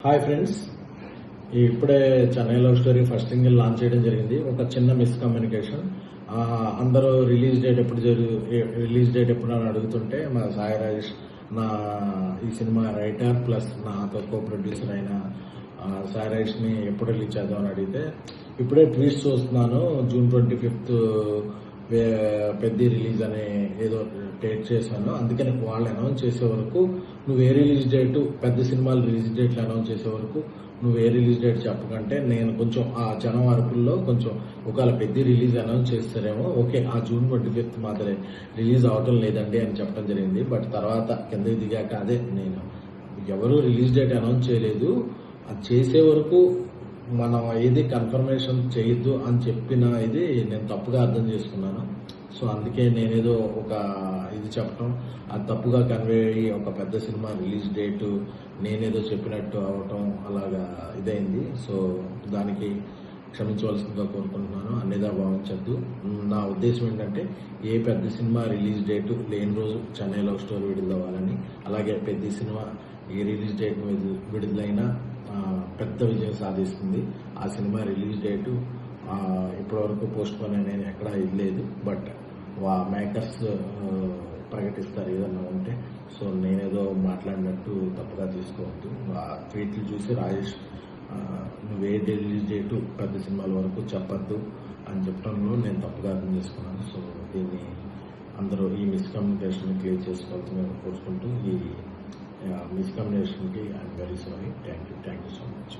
Hi friends, ఇప్పుడే Chennai love story first single launch చేయడం జరిగింది. ఒక చిన్న మిస్కమ్యూనికేషన్. అందరూ రిలీజ్ డేట్ ఎప్పుడు అని అడుగుతుంటే మా సాయి రాజేష్ ఈ సినిమా రైటర్ ప్లస్ నాతో కో ప్రొడ్యూసర్ అయిన సాయి రాజేష్ని ఎప్పుడు రిలీజ్ చేద్దామని అడిగితే ఇప్పుడే ట్వీట్స్ చూస్తున్నాను, June 25th పెద్ద రిలీజ్ అనే ఏదో డేట్ చేశాను, అందుకని వాళ్ళు అనౌన్స్ చేసే వరకు నువ్వు ఏ రిలీజ్ డేట్, పెద్ద సినిమాలు రిలీజ్ డేట్లు అనౌన్స్ చేసే వరకు నువ్వు ఏ రిలీజ్ డేట్ చెప్పకంటే నేను కొంచెం ఆ జనం అరుపుల్లో కొంచెం ఒకవేళ పెద్ద రిలీజ్ అనౌన్స్ చేస్తారేమో, ఓకే ఆ June 25th మాత్రమే రిలీజ్ అవటం లేదండి అని చెప్పడం జరిగింది. బట్ తర్వాత కిందకి దిగాక అదే నేను ఎవరు రిలీజ్ డేట్ అనౌన్స్ చేయలేదు, అది చేసే వరకు మనం ఏది కన్ఫర్మేషన్ చేయొద్దు అని చెప్పిన ఇది నేను తప్పుగా అర్థం చేసుకున్నాను. సో అందుకే నేనేదో ఒక ఇది చెప్పడం అది తప్పుగా కన్వే అయ్యి ఒక పెద్ద సినిమా రిలీజ్ డేటు నేనేదో చెప్పినట్టు అవటం అలాగా ఇదైంది. సో దానికి క్షమించవలసిందిగా కోరుకుంటున్నాను. అన్నిదా భావించద్దు. నా ఉద్దేశం ఏంటంటే ఏ పెద్ద సినిమా రిలీజ్ డేటు లేని రోజు చెన్నై లవ్ స్టోరీ విడుదలవ్వాలని, అలాగే పెద్ద సినిమా ఏ రిలీజ్ డేట్ విడుదలైనా పెద్ద విజయం సాధిస్తుంది. ఆ సినిమా రిలీజ్ డేటు ఇప్పటివరకు పోస్ట్ పోన్ అనేది ఎక్కడా ఇవ్వలేదు, బట్ మేకర్స్ ప్రకటిస్తారు ఏదన్నా ఉంటే. సో నేనేదో మాట్లాడినట్టు తప్పుగా తీసుకోవద్దు. ఆ ట్వీట్లు చూసి రాజేష్ నువ్వే రిలీజ్ డేటు పెద్ద సినిమాల వరకు చెప్పద్దు అని చెప్పడంలో నేను తప్పుగా అర్థం చేసుకున్నాను. సో దీన్ని అందరూ ఈ మిస్కమ్యూనికేషన్ క్లియర్ చేసుకోవాల్సిందిగా కోరుకుంటూ ఈ మిస్కమ్యూనికేషన్కి I'm very sorry. Thank you so much.